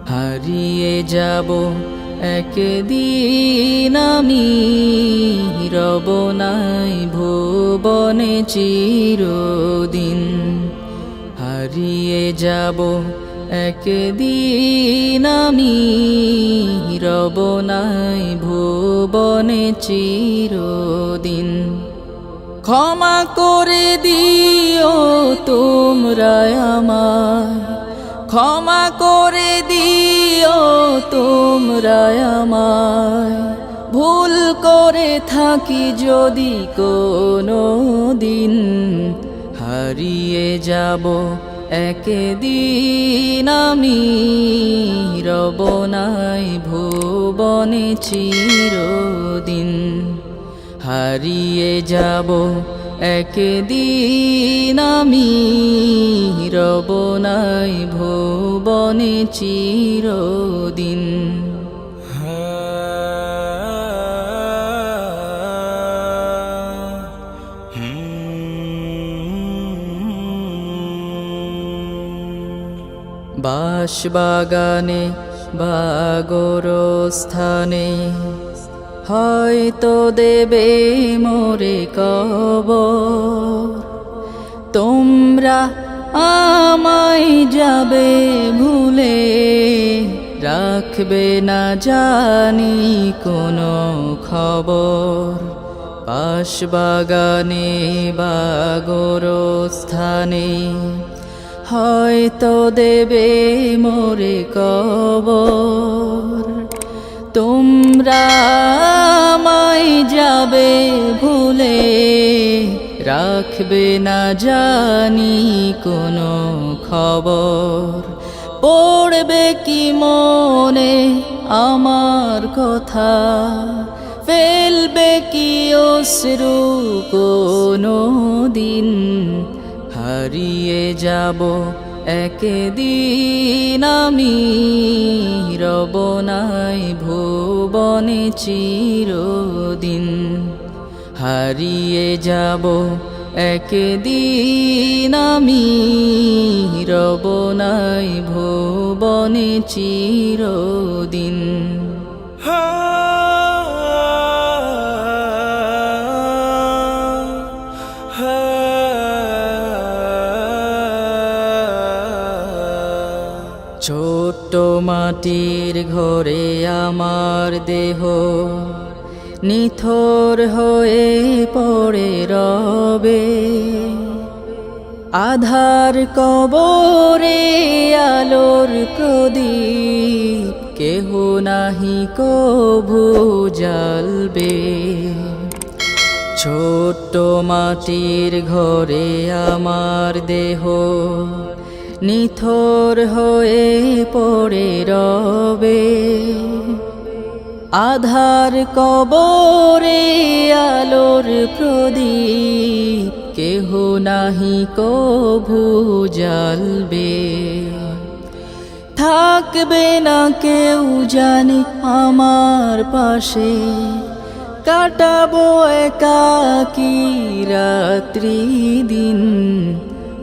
হারিয়ে যাব একদিন আমি, রব নাই ভুবনে চিরদিন। হারিয়ে যাব একদিন আমি, রব নাই ভুবনে চিরদিন। ক্ষমা করে দিও তোমরা আমায়, ক্ষমা করে দিও তোমরা আমায়, ভুল করে থাকি যদি কোনো দিন। হারিয়ে যাব একদিন আমি, রব নাই ভুবনে চিরদিন। হারিয়ে যাব একদিন আমি, রব নাই ভুবনে চিরদিন। বাঁশবাগানে বা গোরস্থানে হয়তো দেবে মোরে কবর। তোমরা আমায় যাবে ভুলে, রাখবে না জানি কোনো খবর। বাঁশবাগানে বা গোরস্থানে হয়তো দেবে মোরে কবর। তোমরা আমায় যাবে ভুলে, রাখবে না জানি কোনো খবর। পড়বে কি মনে আমার কথা, ফেলবে কি অশ্রু কোনো দিন। হারিয়ে যাব একদিন আমি, রব নাই ভুবনে চিরদিন। হারিয়ে যাব একদিন আমি, রব নাই ভুবনে চিরদিন। ছোট্ট মাটির ঘরে আমার দেহ নিথর হয়ে পড়ে রবে। আধার কবরে আলোর প্রদীপ কেহ নাহি কভু জ্বালবে। ছোট্ট মাটির ঘরে আমার দেহ নিথর হয়ে পড়ে রবে। আধার কবরে আলোর প্রদীপ কেহ নাহি কভু জ্বালবে। থাকবে না কেউ জানি আমার পাশে, কাটাবো একাকী রাত্রি দিন।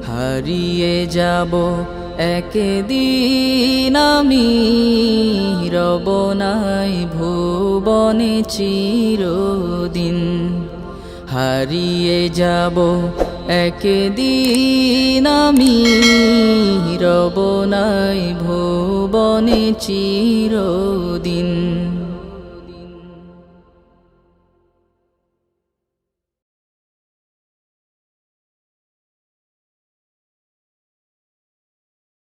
হারিয়ে যাব একদিন আমি, রব নাই ভুবনে চিরদিন। হারিয়ে যাব একদিন আমি, রব নাই ভুবনে চিরদিন।